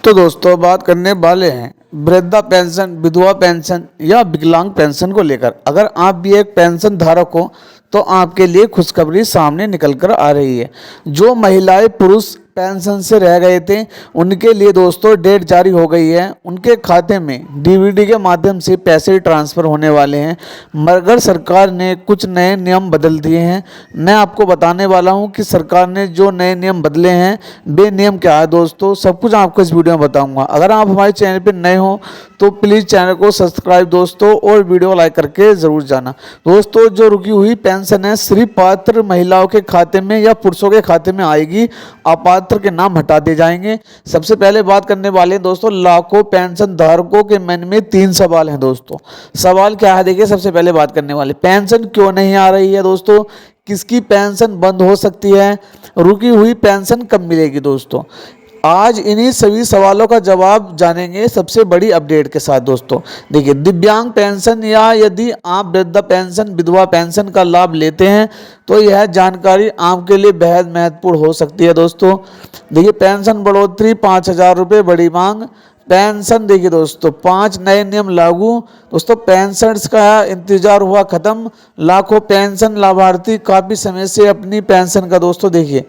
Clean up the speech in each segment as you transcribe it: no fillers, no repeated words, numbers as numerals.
तो दोस्तों बात करने वाले हैं वृद्धा पेंशन, विधवा पेंशन या विकलांग पेंशन को लेकर। अगर आप भी एक पेंशन धारक हो तो आपके लिए खुशखबरी सामने निकल कर आ रही है। जो महिलाएं पुरुष पेंशन से रह गए थे उनके लिए दोस्तों डेट जारी हो गई है। उनके खाते में डीबीटी के माध्यम से पैसे ट्रांसफ़र होने वाले हैं, मगर सरकार ने कुछ नए नियम बदल दिए हैं। मैं आपको बताने वाला हूं कि सरकार ने जो नए नियम बदले हैं वे नियम क्या है दोस्तों, सब कुछ आपको इस वीडियो में बताऊंगा। अगर आप हमारे चैनल पर नए हो तो प्लीज़ चैनल को सब्सक्राइब दोस्तों और वीडियो लाइक करके ज़रूर जाना। दोस्तों जो रुकी हुई पेंशन है सिर्फ पात्र महिलाओं के खाते में या पुरुषों के खाते में आएगी, अपात्र के नाम हटा दिए जाएंगे। सबसे पहले बात करने वाले हैं दोस्तों लाखों पेंशन धारकों के मन में 3 सवाल हैं दोस्तों। सवाल क्या है देखिए, सबसे पहले बात करने वाले पेंशन क्यों नहीं आ रही है दोस्तों, किसकी पेंशन बंद हो सकती है, रुकी हुई पेंशन कब मिलेगी दोस्तों। आज इन्हीं सभी सवालों का जवाब जानेंगे सबसे बड़ी अपडेट के साथ दोस्तों। देखिए दिव्यांग पेंशन या यदि आप वृद्धा पेंशन, विधवा पेंशन का लाभ लेते हैं तो यह जानकारी आपके लिए बेहद महत्वपूर्ण हो सकती है दोस्तों। देखिए पेंशन बढ़ोतरी 5,000 रुपये बड़ी मांग। पेंशन देखिए दोस्तों 5 नए नियम लागू। दोस्तों पेंशन का इंतजार हुआ खत्म। लाखों पेंशन लाभार्थी काफ़ी समय से अपनी पेंशन का दोस्तों देखिए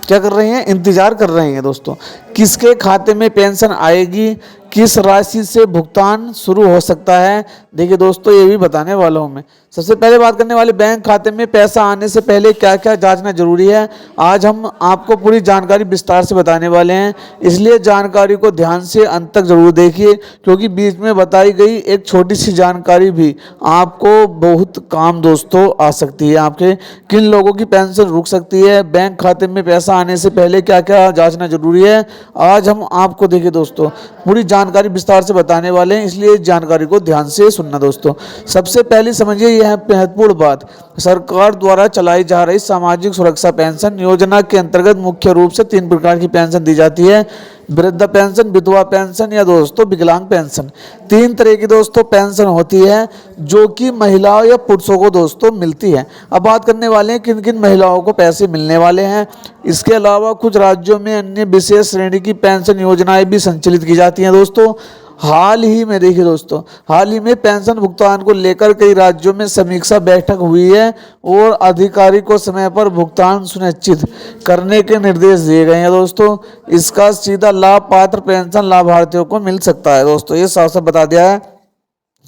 क्या कर रहे हैं, इंतजार कर रहे हैं दोस्तों। किसके खाते में पेंशन आएगी, किस राशि से भुगतान शुरू हो सकता है, देखिए दोस्तों ये भी बताने वाला हूं मैं। सबसे पहले बात करने वाले बैंक खाते में पैसा आने से पहले क्या क्या जांचना जरूरी है। आज हम आपको पूरी जानकारी विस्तार से बताने वाले हैं, इसलिए जानकारी को ध्यान से अंत तक जरूर देखिए, क्योंकि बीच में बताई गई एक छोटी सी जानकारी भी आपको बहुत काम दोस्तों आ सकती है। आपके किन लोगों की पेंशन रुक सकती है, बैंक खाते में पैसा आने से पहले क्या क्या जांचना जरूरी है, आज हम आपको देखिए दोस्तों पूरी जानकारी विस्तार से बताने वाले हैं, इसलिए इस जानकारी को ध्यान से सुनना दोस्तों। सबसे पहले समझिए यह महत्वपूर्ण बात, सरकार द्वारा चलाई जा रही सामाजिक सुरक्षा पेंशन योजना के अंतर्गत मुख्य रूप से 3 प्रकार की पेंशन दी जाती है। वृद्धा पेंशन, विधवा पेंशन या दोस्तों विकलांग पेंशन। 3 तरह की दोस्तों पेंशन होती है जो कि महिलाओं या पुरुषों को दोस्तों मिलती है। अब बात करने वाले हैं किन किन महिलाओं को पैसे मिलने वाले हैं। इसके अलावा कुछ राज्यों में अन्य विशेष श्रेणी की पेंशन योजनाएं भी संचालित की जाती हैं दोस्तों। हाल ही में देखिए दोस्तों, हाल ही में पेंशन भुगतान को लेकर कई राज्यों में समीक्षा बैठक हुई है और अधिकारी को समय पर भुगतान सुनिश्चित करने के निर्देश दिए गए हैं दोस्तों। इसका सीधा लाभ पात्र पेंशन लाभार्थियों को मिल सकता है दोस्तों, ये साफ साफ बता दिया है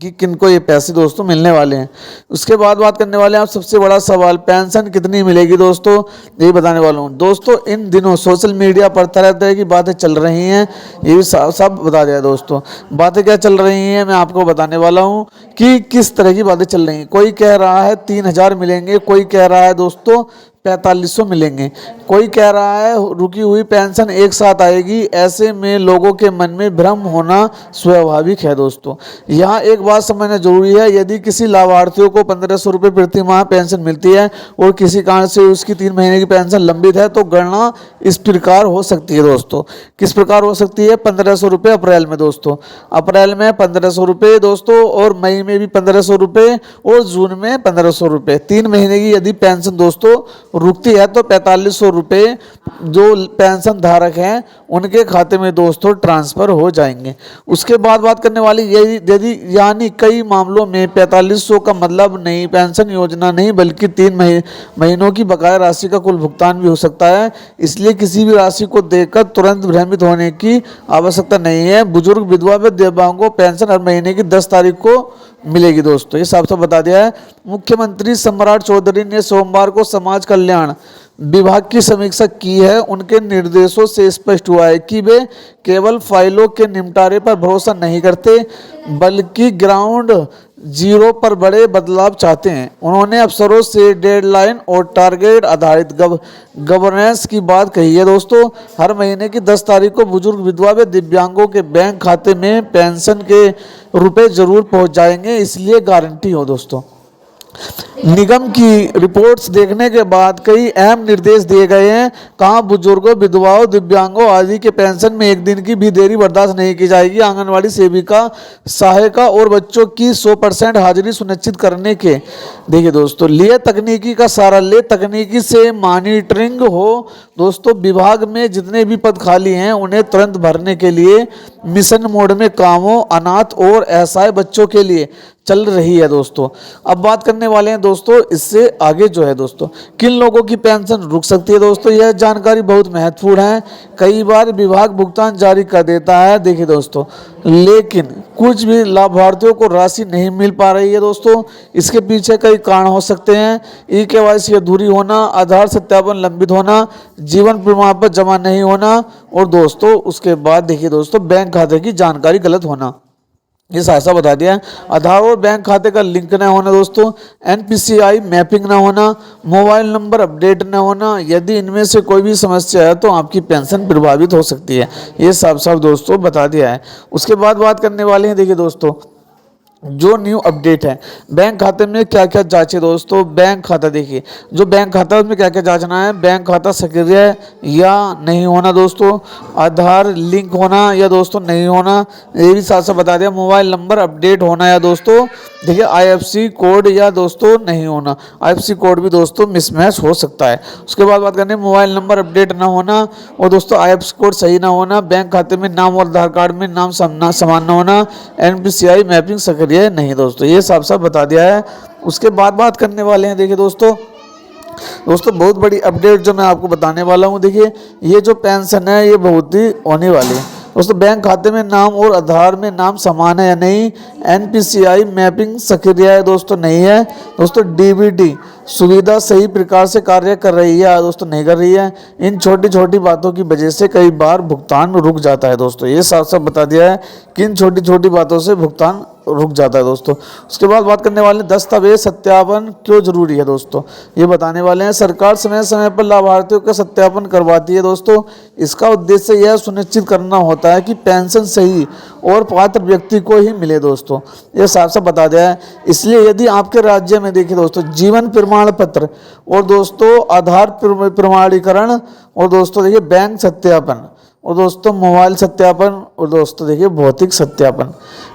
कि किनको ये पैसे दोस्तों मिलने वाले हैं। उसके बाद बात करने वाले हैं आप सबसे बड़ा सवाल, पेंशन कितनी मिलेगी दोस्तों, यही बताने वाला हूँ दोस्तों। इन दिनों सोशल मीडिया पर तरह तरह की बातें चल रही हैं, ये भी सब बता दिया दोस्तों। बातें क्या चल रही हैं मैं आपको बताने वाला हूँ कि किस तरह की बातें चल रही हैं। कोई कह रहा है 3,000 मिलेंगे, कोई कह रहा है दोस्तों 4500 मिलेंगे, कोई कह रहा है रुकी हुई पेंशन एक साथ आएगी। ऐसे में लोगों के मन में भ्रम होना स्वाभाविक है दोस्तों। यहाँ एक बात समझना जरूरी है, यदि किसी लाभार्थियों को 1500 रुपये प्रति माह पेंशन मिलती है और किसी कारण से उसकी 3 महीने की पेंशन लंबित है तो गणना इस प्रकार हो सकती है दोस्तों। किस प्रकार हो सकती है, 1500 रुपये अप्रैल में दोस्तों, अप्रैल में 1500 रुपये दोस्तों, और मई में भी 1500 रुपये और जून में 1500 रुपये। 3 महीने की यदि पेंशन दोस्तों रुकती है तो 4500 रुपये जो पेंशन धारक हैं उनके खाते में दोस्तों ट्रांसफर हो जाएंगे। उसके बाद बात करने वाली यदि यानी कई मामलों में 4500 का मतलब नहीं पेंशन योजना नहीं बल्कि 3 महीनों की बकाया राशि का कुल भुगतान भी हो सकता है। इसलिए किसी भी राशि को देखकर तुरंत भ्रमित होने की आवश्यकता नहीं है। बुजुर्ग, विधवा व दिव्यांगों पेंशन हर महीने की 10 तारीख को मिलेगी दोस्तों, ये साफ साफ बता दिया है। मुख्यमंत्री सम्राट चौधरी ने सोमवार को समाज कल्याण विभाग की समीक्षा की है। उनके निर्देशों से स्पष्ट हुआ है कि वे केवल फाइलों के निपटारे पर भरोसा नहीं करते बल्कि ग्राउंड जीरो पर बड़े बदलाव चाहते हैं। उन्होंने अफसरों से डेडलाइन और टारगेट आधारित गवर्नेंस की बात कही है दोस्तों। हर महीने की 10 तारीख को बुजुर्ग, विधवा व दिव्यांगों के बैंक खाते में पेंशन के रुपए जरूर पहुंच जाएंगे, इसलिए गारंटी हो दोस्तों। निगम की रिपोर्ट्स देखने के बाद कई अहम निर्देश दिए गए हैं। कहाँ बुजुर्गों, विधवाओं, दिव्यांगों आदि के पेंशन में एक दिन की भी देरी बर्दाश्त नहीं की जाएगी। आंगनवाड़ी सेविका, सहायिका और बच्चों की 100% हाजिरी सुनिश्चित करने के देखिए दोस्तों लिए तकनीकी का सहारा ले, तकनीकी से मॉनिटरिंग हो। दोस्तों विभाग में जितने भी पद खाली हैं उन्हें तुरंत भरने के लिए मिशन मोड में काम हो। अनाथ और असहाय बच्चों के लिए चल रही है दोस्तों। अब बात करने वाले हैं दोस्तों इससे आगे जो है दोस्तों, किन लोगों की पेंशन रुक सकती है दोस्तों, यह जानकारी बहुत महत्वपूर्ण है। कई बार विभाग भुगतान जारी कर देता है देखिए दोस्तों, लेकिन कुछ भी लाभार्थियों को राशि नहीं मिल पा रही है दोस्तों। इसके पीछे कई कारण हो सकते हैं। ई-केवाईसी अधूरी होना, आधार सत्यापन लंबित होना, जीवन प्रमाण पत्र जमा नहीं होना और दोस्तों उसके बाद देखिए दोस्तों बैंक खाते की जानकारी गलत होना। ये ऐसा बता दिया है। आधार और बैंक खाते का लिंक न होना दोस्तों, एनपीसीआई मैपिंग ना होना, मोबाइल नंबर अपडेट न होना। यदि इनमें से कोई भी समस्या है तो आपकी पेंशन प्रभावित हो सकती है। ये साफ साफ दोस्तों बता दिया है। उसके बाद बात करने वाले हैं देखिए दोस्तों जो न्यू अपडेट है, बैंक खाते में क्या क्या जांचे दोस्तों। बैंक खाता देखिए, जो बैंक खाता है उसमें क्या क्या जांचना है। बैंक खाता सक्रिय या नहीं होना दोस्तों, आधार लिंक होना या दोस्तों नहीं होना, ये भी साथ साथ बता दिया। मोबाइल नंबर अपडेट होना या दोस्तों देखिए आईएफएससी कोड या दोस्तों नहीं होना। आईएफएससी कोड भी दोस्तों मिसमैच हो सकता है। उसके बाद बात करनी है मोबाइल नंबर अपडेट ना होना और दोस्तों आईएफएससी कोड सही ना होना, बैंक खाते में नाम और आधार कार्ड में नाम समान ना होना, एनपीसीआई मैपिंग सक्रिय नहीं दोस्तों। ये साफ साफ बता दिया है। उसके बाद बात करने वाले हैं देखिए दोस्तों बहुत बड़ी अपडेट जो मैं आपको बताने वाला हूँ। देखिए ये जो पेंशन है ये बहुत ही होने वाली है दोस्तों। बैंक खाते में नाम और आधार में नाम समान है या नहीं, एनपीसीआई मैपिंग सक्रिय है दोस्तों नहीं है दोस्तों, डीबीटी सुविधा सही प्रकार से कार्य कर रही है दोस्तों नहीं कर रही है। इन छोटी छोटी बातों की वजह से कई बार भुगतान रुक जाता है दोस्तों। ये साफ साफ बता दिया है कि इन छोटी छोटी बातों से भुगतान रुक जाता है दोस्तों। उसके बाद बात करने वाले दस्तावेज सत्यापन क्यों जरूरी है दोस्तों, ये बताने वाले हैं। सरकार समय समय पर लाभार्थियों का सत्यापन करवाती है दोस्तों। इसका उद्देश्य यह सुनिश्चित करना होता है कि पेंशन सही और पात्र व्यक्ति को ही मिले दोस्तों। ये साफ साफ बता दिया है। इसलिए यदि आपके राज्य में देखिए दोस्तों जीवन प्रमाण पत्र और दोस्तों आधार प्रमाणीकरण और दोस्तों देखिए बैंक सत्यापन और दोस्तों मोबाइल सत्यापन और दोस्तों देखिए भौतिक सत्यापन,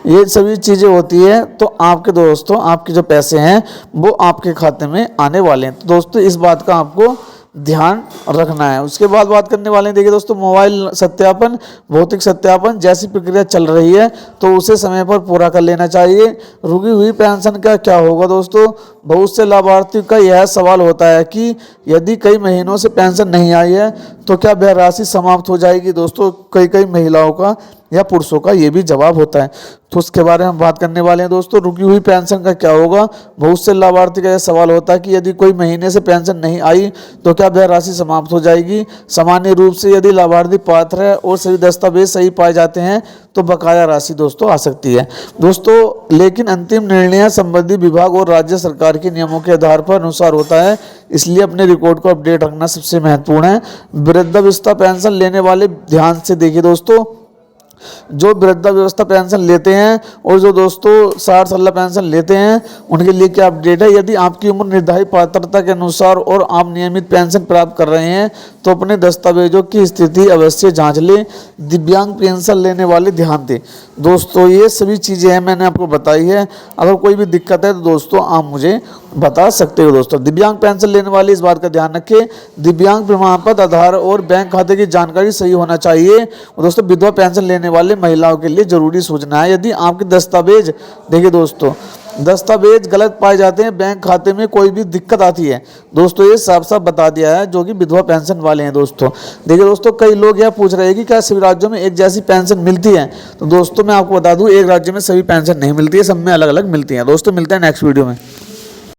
ये सभी चीज़ें होती है तो आपके दोस्तों आपके जो पैसे हैं वो आपके खाते में आने वाले हैं। तो दोस्तों इस बात का आपको ध्यान रखना है। उसके बाद बात करने वाले हैं देखिए दोस्तों मोबाइल सत्यापन, भौतिक सत्यापन जैसी प्रक्रिया चल रही है तो उसे समय पर पूरा कर लेना चाहिए। रुकी हुई पेंशन का क्या होगा दोस्तों, बहुत से लाभार्थियों का यह सवाल होता है कि यदि कई महीनों से पेंशन नहीं आई है तो क्या वह राशि समाप्त हो जाएगी दोस्तों। कई महिलाओं का या पुरुषों का ये भी जवाब होता है, तो उसके बारे में हम बात करने वाले हैं दोस्तों। रुकी हुई पेंशन का क्या होगा, बहुत से लाभार्थी का यह सवाल होता है कि यदि कोई महीने से पेंशन नहीं आई तो क्या वह राशि समाप्त हो जाएगी। सामान्य रूप से यदि लाभार्थी पात्र है और सभी दस्तावेज सही पाए जाते हैं तो बकाया राशि दोस्तों आ सकती है दोस्तों। लेकिन अंतिम निर्णय संबंधित विभाग और राज्य सरकार के नियमों के आधार पर अनुसार होता है, इसलिए अपने रिकॉर्ड को अपडेट रखना सबसे महत्वपूर्ण है। वृद्धावस्था पेंशन लेने वाले ध्यान से देखिए दोस्तों, जो वृद्धावस्था पेंशन लेते हैं और जो दोस्तों 60 साल पेंशन लेते हैं उनके लिए क्या अपडेट है। यदि आपकी उम्र निर्धारित पात्रता के अनुसार और आप नियमित पेंशन प्राप्त कर रहे हैं तो अपने दस्तावेजों की स्थिति अवश्य जांच लें। दिव्यांग पेंशन लेने वाले ध्यान दें दोस्तों, ये सभी चीज़ें हैं मैंने आपको बताई है। अगर कोई भी दिक्कत है तो दोस्तों आप मुझे बता सकते हो दोस्तों। दिव्यांग पेंशन लेने वाले इस बात का ध्यान रखें, दिव्यांग प्रमाण पत्र, आधार और बैंक खाते की जानकारी सही होना चाहिए। और दोस्तों विधवा पेंशन लेने वाले महिलाओं के लिए जरूरी सूचना है, यदि आपके दस्तावेज देखिए दोस्तों दस्तावेज गलत पाए जाते हैं, बैंक खाते में कोई भी दिक्कत आती है दोस्तों, ये साफ साफ बता दिया है जो कि विधवा पेंशन वाले हैं दोस्तों। देखिए दोस्तों कई लोग यह पूछ रहे हैं कि क्या सभी राज्यों में एक जैसी पेंशन मिलती है, तो दोस्तों मैं आपको बता दूं एक राज्य में सभी पेंशन नहीं मिलती है, सब में अलग अलग मिलती है दोस्तों। मिलते हैं नेक्स्ट वीडियो में।